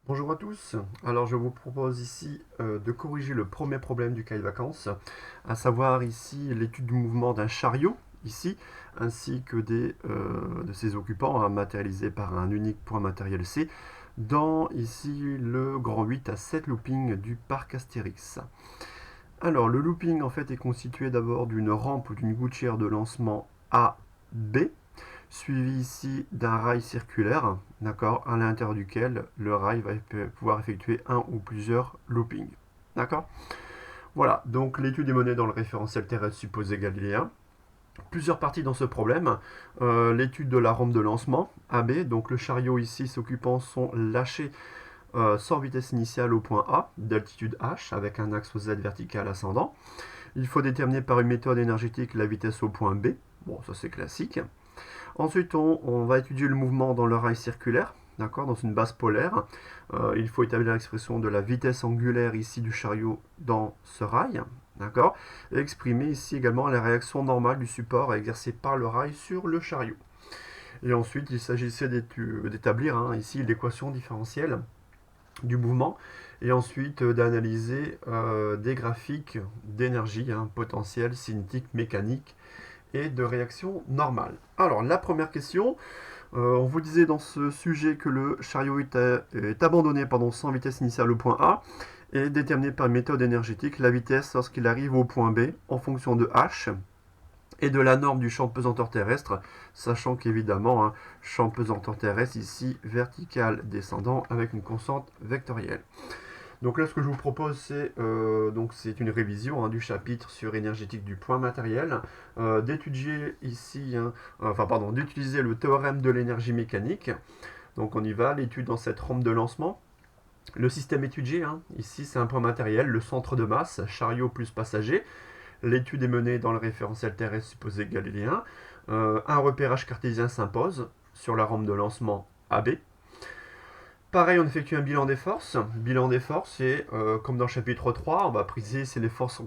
Bonjour à tous, alors je vous propose ici de corriger le premier problème du cahier de vacances, à savoir ici l'étude du mouvement d'un chariot, ici, ainsi que de ses occupants, matérialisés par un unique point matériel C, dans ici le grand 8 à 7 looping du parc Astérix. Alors le looping en fait est constitué d'abord d'une rampe ou d'une gouttière de lancement A, B, suivi ici d'un rail circulaire, d'accord, à l'intérieur duquel le rail va pouvoir effectuer un ou plusieurs loopings. D'accord. Voilà, donc l'étude est menée dans le référentiel terrestre supposé galiléen. Plusieurs parties dans ce problème. L'étude de la rampe de lancement, AB, donc le chariot ici, ses occupants sont lâchés sans vitesse initiale au point A, d'altitude H, avec un axe Z vertical ascendant. Il faut déterminer par une méthode énergétique la vitesse au point B. Bon, ça c'est classique. Ensuite, on va étudier le mouvement dans le rail circulaire, d'accord, dans une base polaire. Il faut établir l'expression de la vitesse angulaire ici du chariot dans ce rail, d'accord, et exprimer ici également la réaction normale du support exercée par le rail sur le chariot. Et ensuite, il s'agissait d'établir ici l'équation différentielle du mouvement et ensuite d'analyser des graphiques d'énergie, potentielle, cinétique, mécanique et de réaction normale. Alors, la première question, on vous disait dans ce sujet que le chariot est abandonné sans vitesse initiale au point A et déterminé par une méthode énergétique la vitesse lorsqu'il arrive au point B en fonction de H et de la norme du champ de pesanteur terrestre, sachant qu'évidemment, champ de pesanteur terrestre ici vertical descendant avec une constante vectorielle. Donc là, ce que je vous propose, c'est une révision du chapitre sur énergétique du point matériel, d'étudier ici, d'utiliser le théorème de l'énergie mécanique. Donc on y va, l'étude dans cette rampe de lancement. Le système étudié, ici c'est un point matériel, le centre de masse, chariot plus passager. L'étude est menée dans le référentiel terrestre supposé galiléen. Un repérage cartésien s'impose sur la rampe de lancement AB. Pareil, on effectue un bilan des forces. Bilan des forces, c'est comme dans le chapitre 3, on va préciser si les forces sont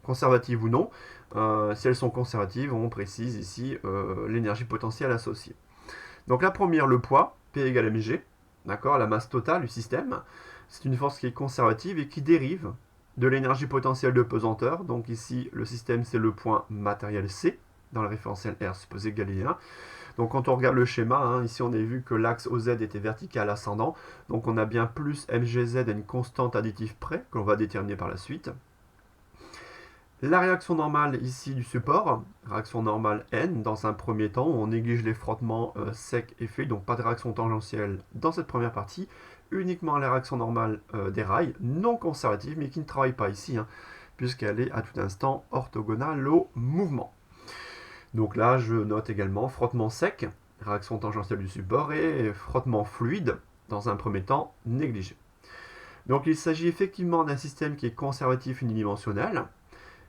conservatives ou non. Si elles sont conservatives, on précise ici l'énergie potentielle associée. Donc la première, le poids, P égale mg, d'accord, la masse totale du système. C'est une force qui est conservative et qui dérive de l'énergie potentielle de pesanteur. Donc ici, le système, c'est le point matériel C, dans le référentiel R supposé galiléen. Donc quand on regarde le schéma, ici on a vu que l'axe OZ était vertical ascendant, donc on a bien plus mgz à une constante additive près, que l'on va déterminer par la suite. La réaction normale ici du support, réaction normale N, dans un premier temps, on néglige les frottements secs et fluides, donc pas de réaction tangentielle dans cette première partie, uniquement la réaction normale des rails, non conservative, mais qui ne travaille pas ici, puisqu'elle est à tout instant orthogonale au mouvement. Donc là, je note également frottement sec, réaction tangentielle du support, et frottement fluide, dans un premier temps, négligé. Donc il s'agit effectivement d'un système qui est conservatif unidimensionnel,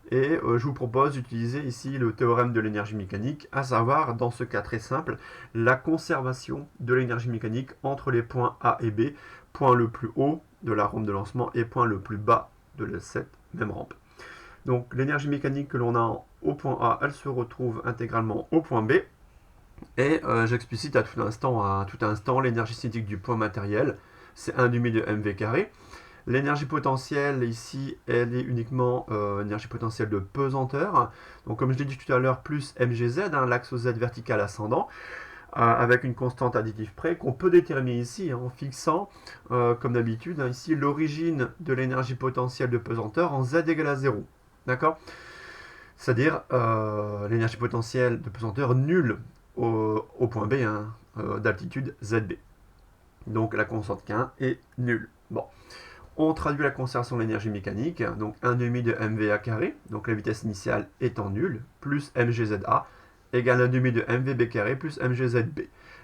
et je vous propose d'utiliser ici le théorème de l'énergie mécanique, à savoir, dans ce cas très simple, la conservation de l'énergie mécanique entre les points A et B, point le plus haut de la rampe de lancement et point le plus bas de cette même rampe. Donc l'énergie mécanique que l'on a au point A, elle se retrouve intégralement au point B. Et j'explicite à tout instant l'énergie cinétique du point matériel, c'est 1 demi de mv carré. L'énergie potentielle ici, elle est uniquement énergie potentielle de pesanteur. Donc comme je l'ai dit tout à l'heure, plus mgz, l'axe Z vertical ascendant, avec une constante additive près qu'on peut déterminer ici en fixant, comme d'habitude, ici l'origine de l'énergie potentielle de pesanteur en Z égale à 0. D'accord. C'est-à-dire l'énergie potentielle de pesanteur nulle au point B d'altitude ZB. Donc la constante K est nulle. Bon. On traduit la conservation de l'énergie mécanique, donc 1 demi de mva carré, donc la vitesse initiale étant nulle, plus mgza égale 1 demi de mvb carré plus mgzb.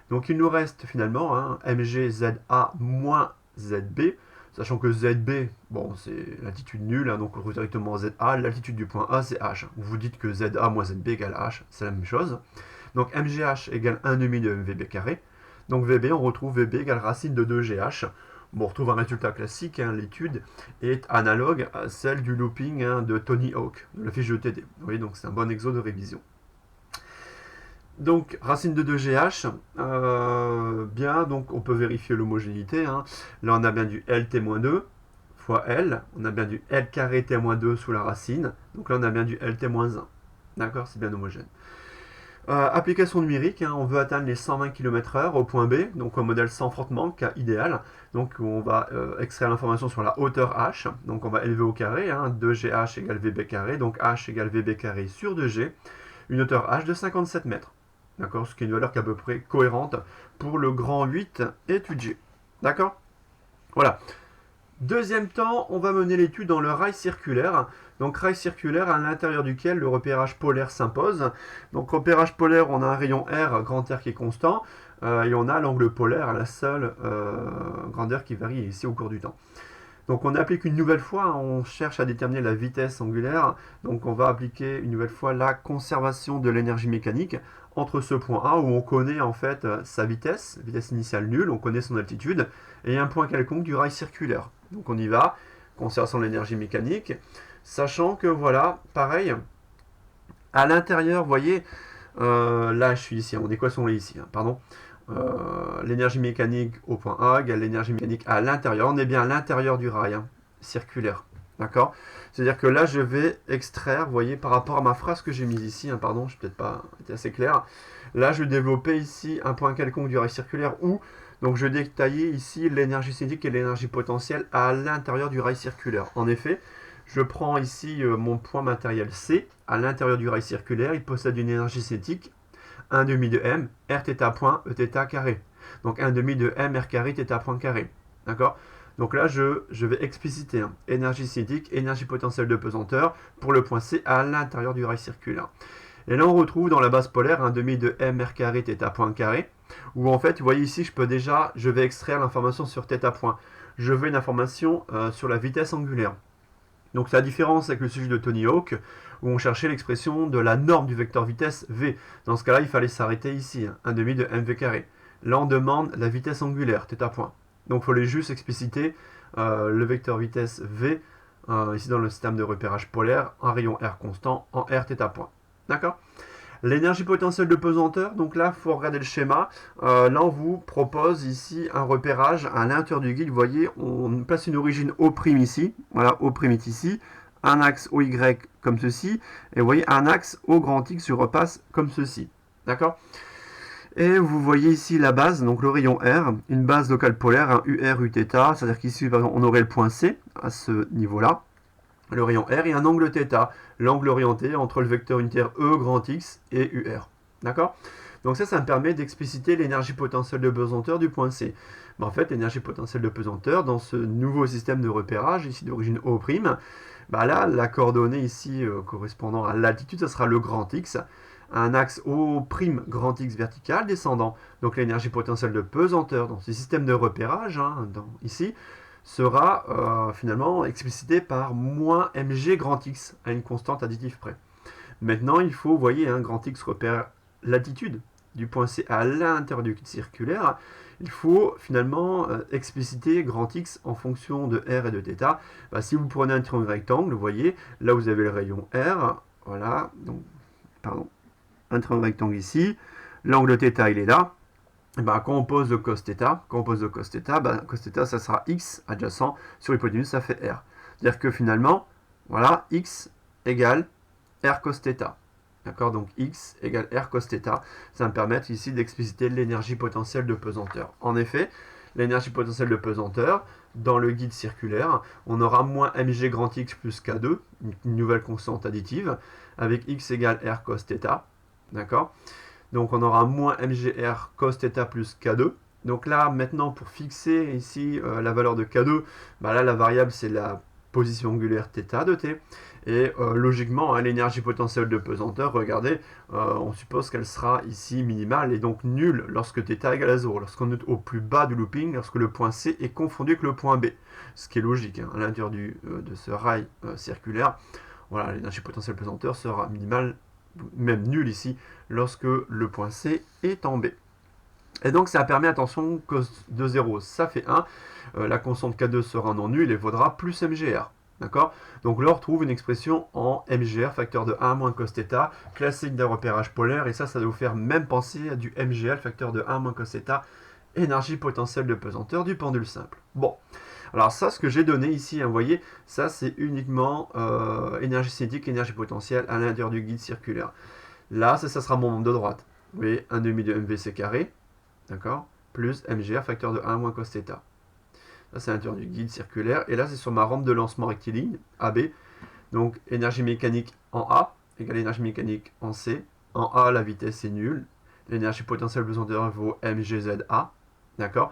Donc il nous reste finalement mgza moins zb, sachant que zb, bon, c'est l'altitude nulle, donc on retrouve directement za, l'altitude du point A c'est h. Vous dites que za moins zb égale h, c'est la même chose. Donc mgh égale 1 demi de mvb carré, donc vb, on retrouve vb égale racine de 2gh. Bon, on retrouve un résultat classique, l'étude est analogue à celle du looping de Tony Hawk, de la fiche de TD. Vous voyez, donc c'est un bon exo de révision. Donc, racine de 2GH, bien, donc on peut vérifier l'homogénéité. Hein. Là, on a bien du LT-2 fois L, on a bien du L carré T-2 sous la racine, donc là, on a bien du LT-1. D'accord, c'est bien homogène. Application numérique, hein, on veut atteindre les 120 km/h au point B, donc un modèle sans frottement, cas idéal. Donc on va extraire l'information sur la hauteur h, donc on va élever au carré, hein, 2GH égale VB carré, donc h égale VB carré sur 2G, une hauteur h de 57 mètres. D'accord, ce qui est une valeur qui est à peu près cohérente pour le grand 8 étude G. D'accord. Voilà. Deuxième temps, on va mener l'étude dans le rail circulaire. Donc rail circulaire à l'intérieur duquel le repérage polaire s'impose. Donc repérage polaire, on a un rayon R, grand R qui est constant, et on a l'angle polaire à la seule grandeur qui varie ici au cours du temps. Donc on applique une nouvelle fois, on cherche à déterminer la vitesse angulaire, donc on va appliquer une nouvelle fois la conservation de l'énergie mécanique entre ce point A où on connaît en fait sa vitesse initiale nulle, on connaît son altitude, et un point quelconque du rail circulaire. Donc on y va, conservation de l'énergie mécanique, sachant que voilà, pareil, à l'intérieur, vous voyez, là je suis ici, en équation là ici, hein, pardon, l'énergie mécanique au point A égale l'énergie mécanique à l'intérieur. On est bien à l'intérieur du rail circulaire. D'accord. C'est-à-dire que là, je vais extraire, vous voyez, par rapport à ma phrase que j'ai mise ici, hein, pardon, je n'ai peut-être pas été assez clair. Là, je vais développer ici un point quelconque du rail circulaire où, donc je vais détailler ici l'énergie cinétique et l'énergie potentielle à l'intérieur du rail circulaire. En effet, je prends ici mon point matériel C à l'intérieur du rail circulaire. Il possède une énergie cinétique 1 demi de m, r θ point, e θ carré. Donc 1 demi de m, r carré, θ point carré. D'accord. Donc là, je vais expliciter hein, énergie cinétique, énergie potentielle de pesanteur pour le point C à l'intérieur du rail circulaire. Et là, on retrouve dans la base polaire 1 demi de m, r carré, θ point carré, où en fait, vous voyez ici, je vais extraire l'information sur θ point. Je veux une information sur la vitesse angulaire. Donc la différence avec le sujet de Tony Hawk, où on cherchait l'expression de la norme du vecteur vitesse v. Dans ce cas-là, il fallait s'arrêter ici, 1 demi de mv carré. Là, on demande la vitesse angulaire, θ point. Donc il fallait juste expliciter le vecteur vitesse v, ici dans le système de repérage polaire, un rayon r constant en r θ point. D'accord. L'énergie potentielle de pesanteur, donc là, il faut regarder le schéma. Là, on vous propose ici un repérage à l'intérieur du guide. Vous voyez, on place une origine O' ici. Voilà, O' est ici. Un axe OY comme ceci. Et vous voyez, un axe O grand X, je repasse comme ceci. D'accord. Et vous voyez ici la base, donc le rayon R, une base locale polaire, un UR, Uθ. C'est-à-dire qu'ici, par exemple, on aurait le point C à ce niveau-là. Le rayon R et un angle θ, l'angle orienté entre le vecteur unitaire E grand X et UR. D'accord. Donc ça me permet d'expliciter l'énergie potentielle de pesanteur du point C. Mais en fait, l'énergie potentielle de pesanteur, dans ce nouveau système de repérage, ici d'origine O', bah là, la coordonnée ici correspondant à l'altitude, ça sera le grand X, un axe O' grand X vertical descendant. Donc l'énergie potentielle de pesanteur dans ce système de repérage, hein, ici, sera finalement explicité par moins mg grand X à une constante additive près. Maintenant, il faut, vous voyez, grand X repère l'altitude du point C à l'intérieur du guide circulaire. Il faut finalement expliciter grand X en fonction de R et de θ. Bah, si vous prenez un triangle rectangle, vous voyez, là vous avez le rayon R, voilà, donc, pardon, un triangle rectangle ici, l'angle θ il est là. Ben, quand on pose le cos θ, cos θ, ça sera x adjacent sur l'hypoténuse, ça fait r. C'est-à-dire que finalement, voilà, x égale r cos θ. D'accord, donc x égale r cos θ. Ça va me permettre ici d'expliciter l'énergie potentielle de pesanteur. En effet, l'énergie potentielle de pesanteur, dans le guide circulaire, on aura moins mg grand X plus K2, une nouvelle constante additive, avec x égale r cos θ. D'accord. Donc on aura moins mgr cos θ plus K2. Donc là, maintenant, pour fixer ici la valeur de K2, bah là, la variable, c'est la position angulaire θ de t. Et logiquement, hein, l'énergie potentielle de pesanteur, regardez, on suppose qu'elle sera ici minimale et donc nulle lorsque θ égale à 0. Lorsqu'on est au plus bas du looping, lorsque le point C est confondu avec le point B. Ce qui est logique, hein, à l'intérieur de ce rail circulaire. Voilà, l'énergie potentielle de pesanteur sera minimale, même nulle ici, lorsque le point C est en B. Et donc ça permet, attention, cos de 0, ça fait 1. La constante K2 sera non nulle et vaudra plus mgr. D'accord? Donc là, on retrouve une expression en MGR, facteur de 1 moins cos θ, classique d'un repérage polaire, et ça doit vous faire même penser à du MGL, facteur de 1 moins cos θ, énergie potentielle de pesanteur du pendule simple. Bon, alors ça, ce que j'ai donné ici, hein, vous voyez, ça c'est uniquement énergie cinétique, énergie potentielle à l'intérieur du guide circulaire. Là, ça sera mon membre de droite. Vous voyez, 1,5 de MVC carré, d'accord, plus MGR, facteur de 1 moins cos θ. Là, c'est à l'intérieur du guide circulaire. Et là, c'est sur ma rampe de lancement rectiligne, AB. Donc, énergie mécanique en A égale énergie mécanique en C. En A, la vitesse est nulle. L'énergie potentielle besoin de vaut mgza. D'accord.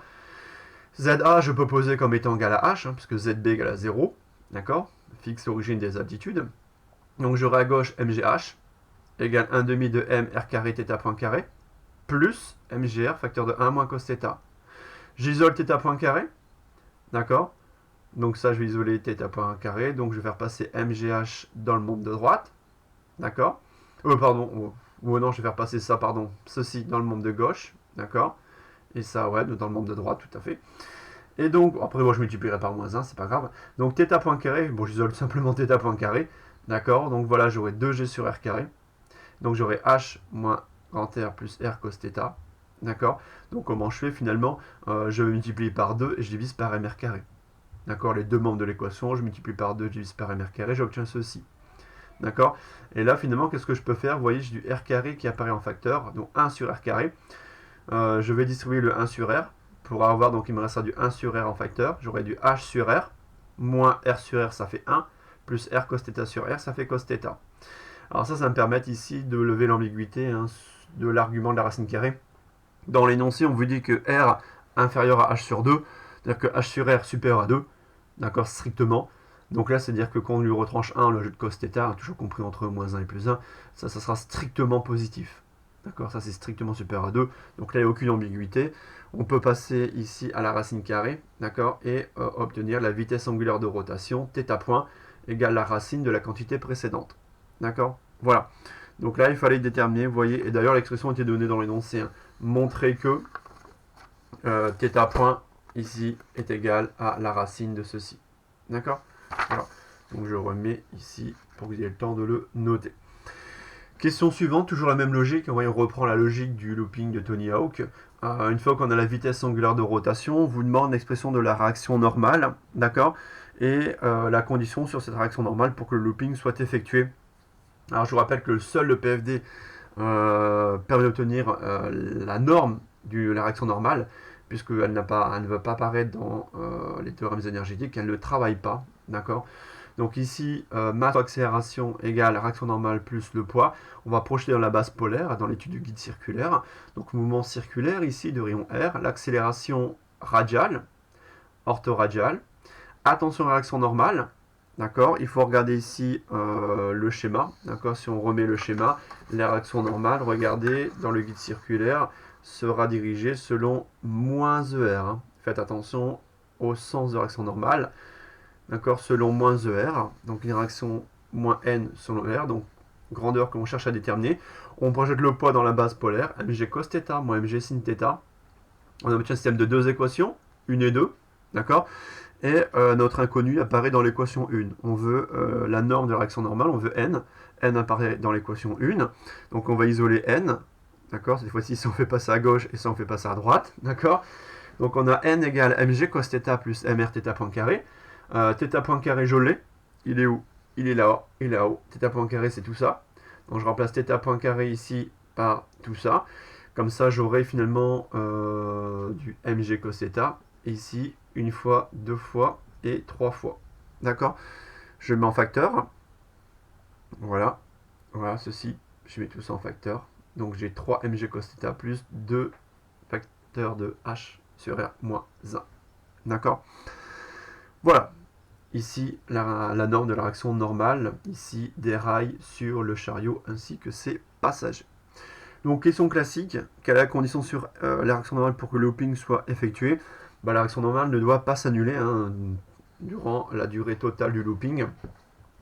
ZA, je peux poser comme étant égal à H, puisque ZB égale à 0. D'accord. Fixe l'origine des aptitudes. Donc, j'aurai à gauche mgh égale 1,5 de m r carré θ point carré plus mgr, facteur de 1 moins cos θ. J'isole θ point carré. D'accord. Donc ça, je vais isoler θ point carré. Donc je vais faire passer mgh dans le membre de droite. D'accord. Pardon. Non, je vais faire passer ça, pardon. Ceci dans le membre de gauche. D'accord. Et ça, ouais, dans le membre de droite, tout à fait. Et donc, après, moi, je multiplierai par moins 1, c'est pas grave. Donc θ point carré, bon, j'isole simplement θ point carré. D'accord. Donc voilà, j'aurai 2g sur r carré. Donc j'aurai h moins grand R plus r cos θ. D'accord. Donc comment je fais finalement? Je multiplie par 2 et je divise par mr carré. D'accord. Les deux membres de l'équation, je multiplie par 2, je divise par mr carré, j'obtiens ceci. D'accord. Et là finalement, qu'est-ce que je peux faire? Vous voyez, j'ai du r carré qui apparaît en facteur, donc 1 sur r carré. Je vais distribuer le 1 sur r pour avoir, donc il me restera du 1 sur r en facteur. J'aurai du h sur r, moins r sur r, ça fait 1, plus r cos θ sur r, ça fait cos θ. Alors ça me permet ici de lever l'ambiguïté de l'argument de la racine carrée. Dans l'énoncé, on vous dit que R inférieur à H sur 2, c'est-à-dire que H sur R supérieur à 2, d'accord, strictement. Donc là, c'est-à-dire que quand on lui retranche 1, le jeu de cos θ, toujours compris entre moins 1 et plus 1, ça sera strictement positif. D'accord, ça c'est strictement supérieur à 2. Donc là, il n'y a aucune ambiguïté. On peut passer ici à la racine carrée, d'accord, et obtenir la vitesse angulaire de rotation, θ point, égale la racine de la quantité précédente. D'accord. Voilà. Donc là, il fallait déterminer, vous voyez, et d'ailleurs l'expression était donnée dans l'énoncé, hein, montrer que θ point ici est égal à la racine de ceci. D'accord. Voilà. Donc je remets ici pour que vous ayez le temps de le noter. Question suivante, toujours la même logique. On reprend la logique du looping de Tony Hawk. Une fois qu'on a la vitesse angulaire de rotation, on vous demande l'expression de la réaction normale, d'accord, et la condition sur cette réaction normale pour que le looping soit effectué. Alors je vous rappelle que seul le PFD permet d'obtenir la norme de la réaction normale, puisqu'elle ne va pas apparaître dans les théorèmes énergétiques, elle ne travaille pas, d'accord. Donc ici, masse accélération égale réaction normale plus le poids. On va projeter dans la base polaire, dans l'étude du guide circulaire. Donc mouvement circulaire ici de rayon R, l'accélération radiale, orthoradiale. Attention à la réaction normale. D'accord, il faut regarder ici le schéma. D'accord, si on remet le schéma, la réaction normale, regardez, dans le guide circulaire, sera dirigée selon moins ER. Hein. Faites attention au sens de réaction normale. D'accord, selon moins ER. Donc une réaction moins N selon ER, donc grandeur que l'on cherche à déterminer. On projette le poids dans la base polaire, mg cos θ moins mg sin θ. On obtient un système de deux équations, 1 et 2. D'accord. Et notre inconnu apparaît dans l'équation 1. On veut la norme de la réaction normale, on veut n. N apparaît dans l'équation 1. Donc on va isoler n. D'accord. Cette fois-ci, si on fait passer à gauche et ça on fait passer à droite. D'accord. Donc on a n égale mg cos θ plus mr θ point carré. Θ point carré, je l'ai. Il est où? Il est là-haut. Il est là-haut. Θ point carré, c'est tout ça. Donc je remplace θ point carré ici par tout ça. Comme ça, j'aurai finalement du mg cos θ. Ici, une fois, deux fois et trois fois. D'accord. Je mets en facteur. Voilà. Voilà, ceci. Je mets tout ça en facteur. Donc j'ai 3 mg cos θ plus 2 facteurs de h sur r moins 1. D'accord. Voilà. Ici, la norme de la réaction normale, ici, des rails sur le chariot ainsi que ses passagers. Donc, question classique, quelle est la condition sur la réaction normale pour que le looping soit effectué? La réaction normale ne doit pas s'annuler durant la durée totale du looping.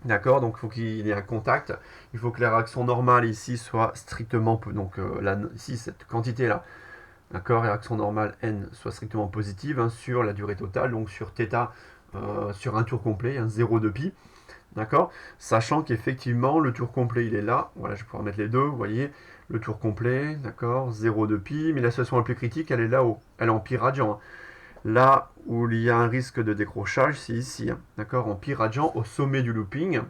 D'accord, donc il faut qu'il y ait un contact. Il faut que la réaction normale ici soit strictement, donc ici cette quantité là, d'accord, la réaction normale n soit strictement positive sur la durée totale, donc sur θ sur un tour complet, un 0 de pi. D'accord? Sachant qu'effectivement, le tour complet, il est là. Voilà, je vais pouvoir mettre les deux, vous voyez. Le tour complet, d'accord, 0 de pi. Mais la situation la plus critique, elle est là-haut. Elle est en pi radian. Là où il y a un risque de décrochage, c'est ici. D'accord? En pi radian, au sommet du looping.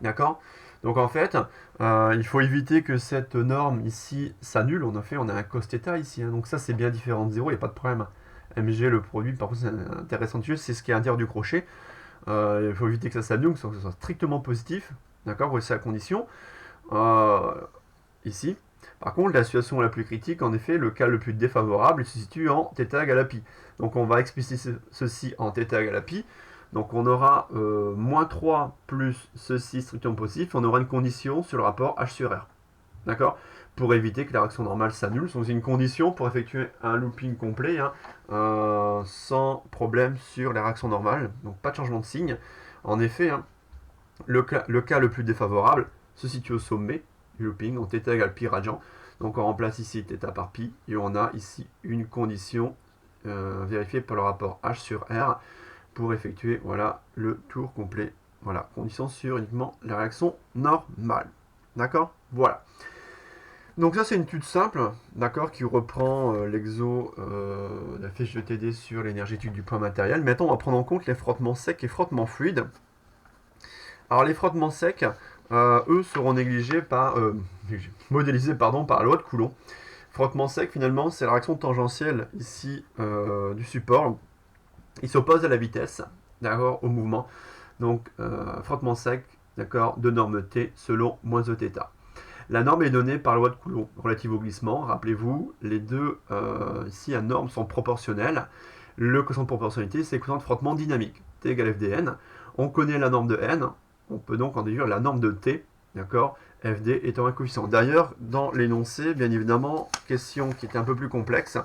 D'accord? Donc en fait, il faut éviter que cette norme ici s'annule. On a un cos θ ici. Donc ça, c'est bien différent de 0, il n'y a pas de problème. MG, le produit, par contre, c'est intéressant de suivre, c'est ce qui est à l'intérieur du crochet. Il faut éviter que ça s'annule, que ce soit strictement positif. D'accord? Voici la condition. Ici. Par contre, la situation la plus critique, en effet, le cas le plus défavorable, il se situe en θ égale à pi. Donc on va expliciter ceci en θ égale à pi. Donc on aura moins 3 plus ceci strictement positif, on aura une condition sur le rapport H sur R. D'accord? Pour éviter que la réaction normale s'annule. C'est une condition pour effectuer un looping complet sans problème sur la réaction normale. Donc pas de changement de signe. En effet, le cas le plus défavorable se situe au sommet du looping en θ égale pi radian. Donc on remplace ici θ par pi et on a ici une condition vérifiée par le rapport H sur R pour effectuer voilà, le tour complet. Voilà, condition sur uniquement la réaction normale. D'accord? Voilà. Donc ça c'est une étude simple, d'accord, qui reprend l'exo de la fiche de TD sur l'énergétique du point matériel. Maintenant on va prendre en compte les frottements secs et frottements fluides. Alors les frottements secs, eux seront modélisés par la loi de Coulomb. Frottement sec finalement c'est la réaction tangentielle ici du support. Il s'oppose à la vitesse, d'accord, au mouvement. Donc frottement sec, d'accord, de norme T selon moins Eθ. La norme est donnée par la loi de Coulomb relative au glissement. Rappelez-vous, les deux ici à norme sont proportionnelles. Le quotient de proportionnalité, c'est le quotient de frottement dynamique. T égale FdN. On connaît la norme de N. On peut donc en déduire la norme de T, d'accord, Fd étant un coefficient. D'ailleurs, dans l'énoncé, bien évidemment, question qui était un peu plus complexe,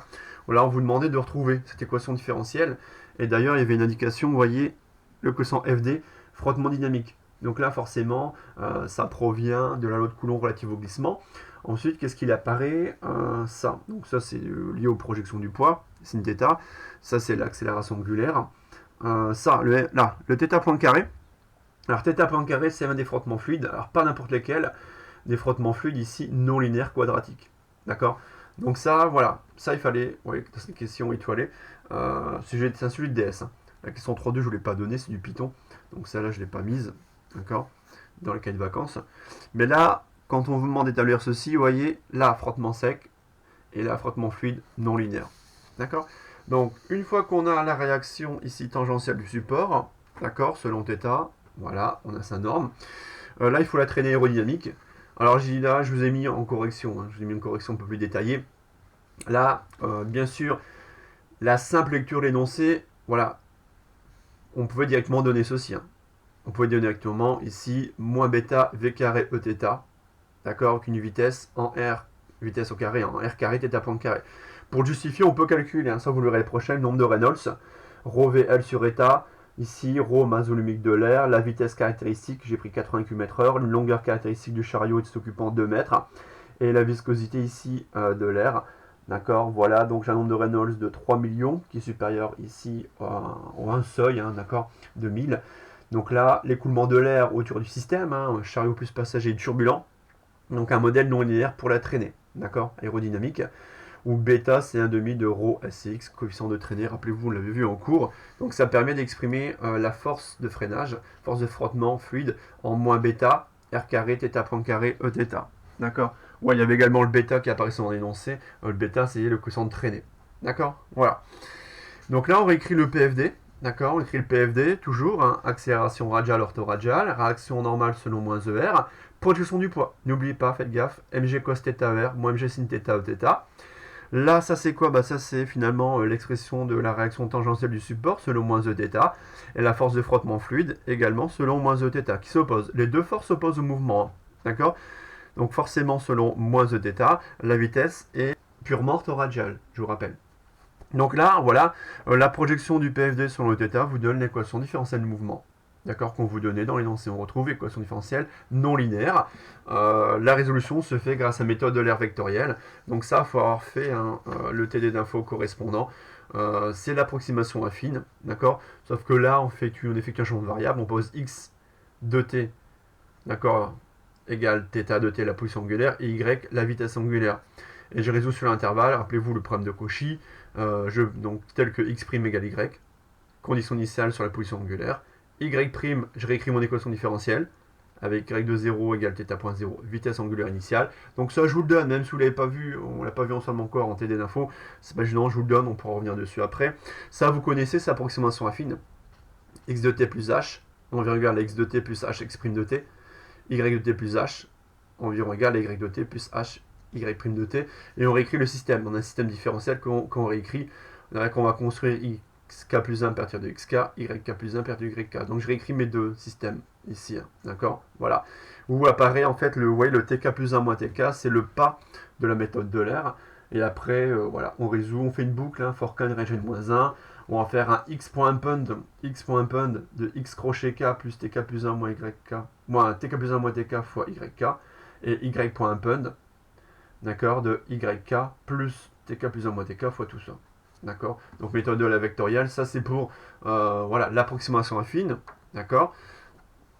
voilà, on vous demandait de retrouver cette équation différentielle. Et d'ailleurs, il y avait une indication, vous voyez, le quotient Fd, frottement dynamique. Donc là, forcément, ça provient de la loi de Coulomb relative au glissement. Ensuite, qu'est-ce qu'il apparaît? Ça. Donc ça, c'est lié aux projections du poids, sin θ. Ça, c'est l'accélération angulaire. Ça, le θ point carré. Alors, θ point carré, c'est un des frottements fluides. Alors, pas n'importe lesquels. Des frottements fluides ici, non linéaires quadratiques. D'accord? Donc ça, voilà. Ça, il fallait, vous voyez, dans cette question étoilée, c'est un sujet de DS. La question 3.2, je ne vous l'ai pas donné, c'est du Python. Donc ça, là, je ne l'ai pas mise. D'accord? Dans le cas de vacances. Mais là, quand on vous demande d'établir ceci, vous voyez, là, frottement sec, et là, frottement fluide non linéaire. D'accord? Donc, une fois qu'on a la réaction ici tangentielle du support, d'accord, selon θ, voilà, on a sa norme. Là, il faut la traînée aérodynamique. Alors, là, je vous ai mis en correction, je vous ai mis une correction un peu plus détaillée. Là, bien sûr, la simple lecture de l'énoncé, voilà, on pouvait directement donner ceci. On pouvait donner directement ici, moins bêta v carré Eθ, d'accord, qu'une vitesse en R, vitesse au carré, en R carré, θ point carré. Pour le justifier, on peut calculer, ça vous le verrez le prochain, le nombre de Reynolds, ρ VL sur état, ici, ρ masse volumique de l'air, la vitesse caractéristique, j'ai pris 80 km/h, une longueur caractéristique du chariot est occupant 2 mètres, et la viscosité ici de l'air, d'accord, voilà, donc j'ai un nombre de Reynolds de 3 millions, qui est supérieur ici à un seuil, d'accord, de 1000. Donc là, l'écoulement de l'air autour du système, un chariot plus passager turbulent, donc un modèle non linéaire pour la traînée, d'accord, aérodynamique, où bêta c'est 1/2 de ρ SCX, coefficient de traînée, rappelez-vous, vous l'avez vu en cours, donc ça permet d'exprimer la force de freinage, force de frottement fluide en moins bêta, R carré, θ point carré, Eθ, d'accord. Ouais, il y avait également le bêta qui apparaissait dans l'énoncé, le bêta c'est le quotient de traînée, d'accord, voilà. Donc là on réécrit le PFD, d'accord, on écrit le PFD, toujours, accélération radiale, orthoradiale, réaction normale selon moins ER, projection du poids, n'oubliez pas, faites gaffe, mg cos θ moins mg sin θ Eθ. Là, ça c'est quoi? Ça c'est finalement l'expression de la réaction tangentielle du support selon moins Eθ, et la force de frottement fluide également selon moins Eθ, qui s'opposent. Les deux forces s'opposent au mouvement, d'accord? Donc forcément selon moins Eθ, la vitesse est purement orthoradiale, je vous rappelle. Donc là, voilà, la projection du PFD selon Eθ vous donne l'équation différentielle du mouvement. D'accord, qu'on vous donnait dans l'énoncé. On retrouve l'équation différentielle non linéaire. La résolution se fait grâce à la méthode de l'aire vectorielle. Donc ça, il faut avoir fait le TD d'info correspondant. c'est l'approximation affine, d'accord? Sauf que là, on effectue un changement de variable, on pose x de t, d'accord, égale θ de t, la position angulaire, et y, la vitesse angulaire. Et je résous sur l'intervalle, rappelez-vous le problème de Cauchy, donc tel que x' égale y, condition initiale sur la position angulaire, y', je réécris mon équation différentielle, avec y de 0 égale θ.0, vitesse angulaire initiale. Donc ça, je vous le donne, même si vous ne l'avez pas vu, on ne l'a pas vu ensemble encore en TD d'info, c'est pas gênant, je vous le donne, on pourra revenir dessus après. Ça, vous connaissez, c'est approximation affine. X de t plus h, environ égal à x de t plus h x' de t, y de t plus h, environ égal à y de t plus h y' de t, et on réécrit le système. On a un système différentiel qu'on réécrit, qu'on va construire xk plus 1 à partir de xk, yk plus 1 à partir de yk. Donc je réécris mes deux systèmes ici, hein, d'accord? Voilà. Où apparaît en fait le tk plus 1 moins tk, c'est le pas de la méthode d'Euler. Et après, voilà, on résout, on fait une boucle, hein, for k une règle de moins 1. On va faire un x.append de x crochet k plus tk plus 1 moins yk, moins tk plus 1 moins tk fois yk, et y.append, d'accord, de yk plus tk plus 1 moins tk fois tout ça. D'accord? Donc méthode de la vectorielle, ça c'est pour voilà, l'approximation affine, d'accord?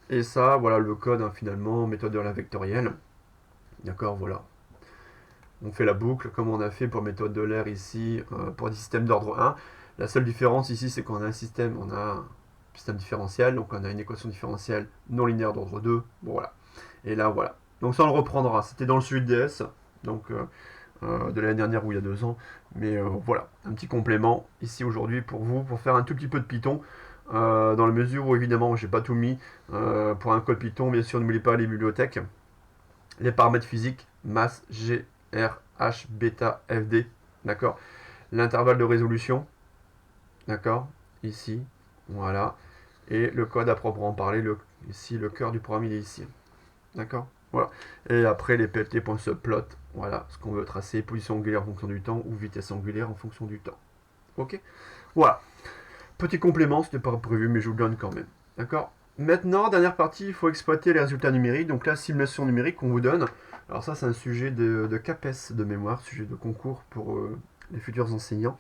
Et ça, voilà le code, hein, finalement, méthode de la vectorielle. D'accord, voilà. On fait la boucle comme on a fait pour méthode de l'air ici, pour des systèmes d'ordre 1. La seule différence ici, c'est qu'on a un système, différentiel, donc on a une équation différentielle non linéaire d'ordre 2. Bon voilà. Et là, voilà. Donc ça, on le reprendra. C'était dans le suivi de DS, donc de l'année dernière ou il y a 2 ans. Mais voilà, un petit complément ici aujourd'hui pour vous, pour faire un tout petit peu de Python. Dans la mesure où évidemment j'ai pas tout mis pour un code Python, bien sûr n'oubliez pas les bibliothèques, les paramètres physiques, masse, G, R, H, bêta, FD, d'accord, l'intervalle de résolution, d'accord, ici, voilà, et le code à proprement parler, ici le cœur du programme il est ici, d'accord, voilà, et après les plt.subplot, voilà, ce qu'on veut tracer, position angulaire en fonction du temps ou vitesse angulaire en fonction du temps, ok, voilà. Petit complément, ce n'était pas prévu, mais je vous le donne quand même. D'accord? Maintenant, dernière partie, il faut exploiter les résultats numériques. Donc la simulation numérique qu'on vous donne. Alors ça, c'est un sujet de CAPES de mémoire, sujet de concours pour les futurs enseignants.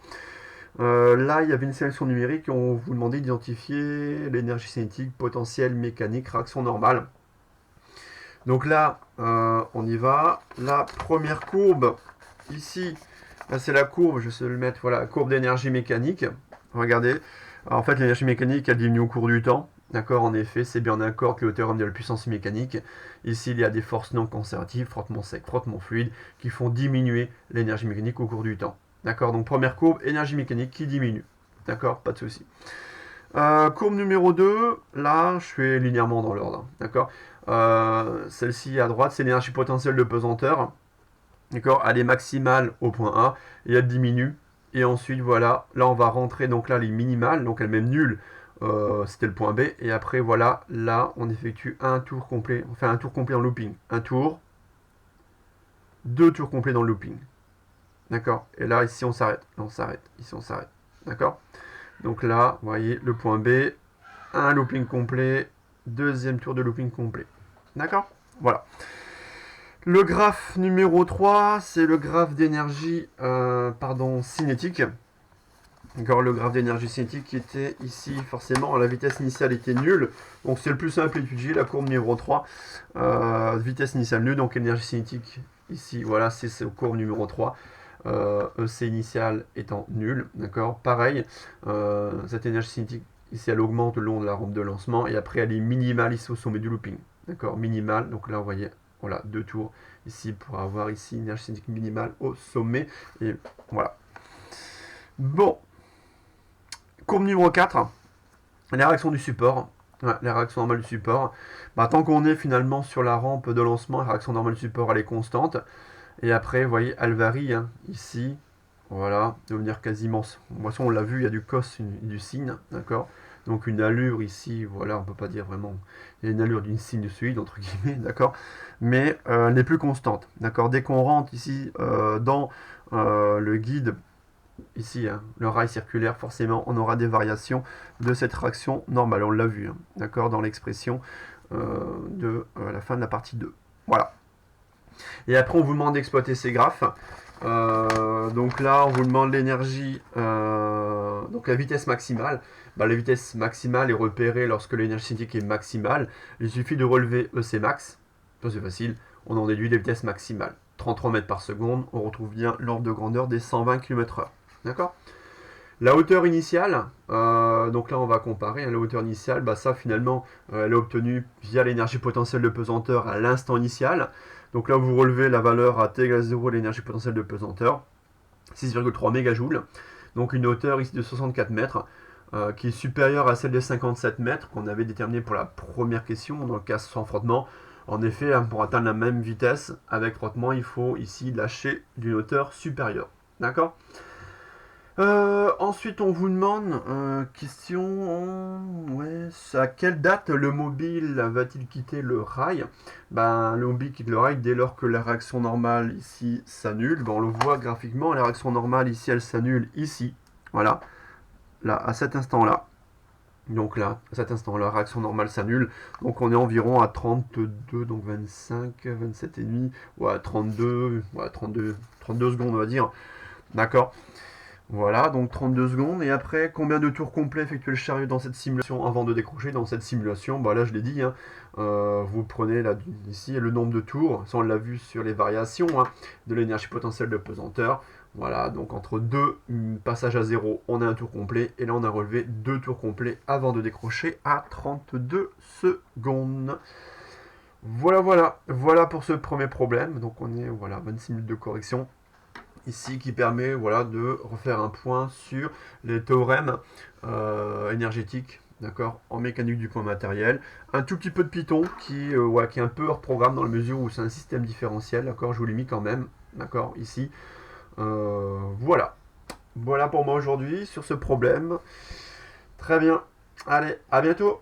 Là, il y avait une simulation numérique et on vous demandait d'identifier l'énergie cinétique, potentiel, mécanique, réaction normale. Donc là, on y va. La première courbe, ici, c'est la courbe, je vais le mettre, voilà, courbe d'énergie mécanique. Regardez. Alors, en fait, l'énergie mécanique, elle diminue au cours du temps. D'accord, en effet, c'est bien d'accord que le théorème de la puissance mécanique. Ici, il y a des forces non conservatives, frottement sec, frottement fluide, qui font diminuer l'énergie mécanique au cours du temps. D'accord, donc première courbe, énergie mécanique qui diminue. D'accord, pas de souci. Courbe numéro 2, là, je fais linéairement dans l'ordre. D'accord, celle-ci à droite, c'est l'énergie potentielle de pesanteur. D'accord, elle est maximale au point A et elle diminue. Et ensuite, voilà, là on va rentrer, donc là elle est minimale, donc elle est même nulle, c'était le point B. Et après, voilà, là on effectue un tour complet, enfin un tour complet en looping. Un tour, 2 tours complets dans le looping. D'accord? Et là, ici on s'arrête, on s'arrête, ici on s'arrête. D'accord? Donc là, vous voyez, le point B, un looping complet, deuxième tour de looping complet. D'accord? Voilà. Le graphe numéro 3, c'est le graphe d'énergie cinétique. D'accord, le graphe d'énergie cinétique qui était ici, forcément, la vitesse initiale était nulle. Donc c'est le plus simple à étudier, la courbe numéro 3. Vitesse initiale nulle, donc énergie cinétique ici, voilà, c'est la courbe numéro 3. EC initiale étant nulle, d'accord. Pareil, cette énergie cinétique, ici, elle augmente le long de la rampe de lancement, et après elle est minimale ici au sommet du looping. D'accord, minimale, donc là vous voyez, voilà, 2 tours ici pour avoir ici une énergie cinétique minimale au sommet, et voilà. Bon, courbe numéro 4, la réaction du support. Ouais, la réaction normale du support. Bah, tant qu'on est finalement sur la rampe de lancement, la réaction normale du support elle est constante. Et après, vous voyez, elle varie, hein, ici, voilà, de venir quasiment. De toute façon, on l'a vu, il y a du cos et du sin, d'accord. Donc une allure ici, voilà, on peut pas dire vraiment. Il y a une allure d'une sinusoïde, entre guillemets, d'accord. Mais elle n'est plus constante, d'accord. Dès qu'on rentre ici dans le guide, ici, hein, le rail circulaire, forcément, on aura des variations de cette réaction normale. On l'a vu, hein, d'accord, dans l'expression de la fin de la partie 2. Voilà. Et après, on vous demande d'exploiter ces graphes. Donc là, on vous demande l'énergie, donc la vitesse maximale. Bah, la vitesse maximale est repérée lorsque l'énergie cinétique est maximale. Il suffit de relever EC max. C'est facile. On en déduit les vitesses maximales. 33 mètres par seconde, on retrouve bien l'ordre de grandeur des 120 km/h. D'accord ? La hauteur initiale, donc là on va comparer, hein, la hauteur initiale, bah ça finalement elle est obtenue via l'énergie potentielle de pesanteur à l'instant initial. Donc là vous relevez la valeur à t égale 0 de l'énergie potentielle de pesanteur, 6,3 mégajoules. Donc une hauteur ici de 64 mètres, qui est supérieure à celle de 57 mètres qu'on avait déterminée pour la première question, dans le cas sans frottement. En effet, hein, pour atteindre la même vitesse avec frottement, il faut ici lâcher d'une hauteur supérieure. D'accord ? Ensuite, on vous demande, ouais, à quelle date le mobile va-t-il quitter le rail? Ben, le mobile quitte le rail dès lors que la réaction normale ici s'annule. Ben, on le voit graphiquement, la réaction normale ici, elle s'annule ici. Voilà, là, à cet instant-là. Donc là, à cet instant-là, la réaction normale s'annule. Donc on est environ à 32, donc 25, 27 et demi, ouais, 32 secondes, on va dire. D'accord. Voilà, donc 32 secondes. Et après, combien de tours complets effectue le chariot dans cette simulation avant de décrocher? Dans cette simulation, bah là je l'ai dit, hein, vous prenez là, ici le nombre de tours. Ça on l'a vu sur les variations, hein, de l'énergie potentielle de pesanteur. Voilà, donc entre deux passages à zéro, on a un tour complet. Et là on a relevé 2 tours complets avant de décrocher à 32 secondes. Voilà pour ce premier problème. Donc on est, voilà, 26 minutes de correction ici qui permet, voilà, de refaire un point sur les théorèmes énergétiques, d'accord, en mécanique du point matériel. Un tout petit peu de Python qui est un peu hors programme dans la mesure où c'est un système différentiel, d'accord, je vous l'ai mis quand même, d'accord, ici. Voilà pour moi aujourd'hui sur ce problème. Très bien, allez, à bientôt.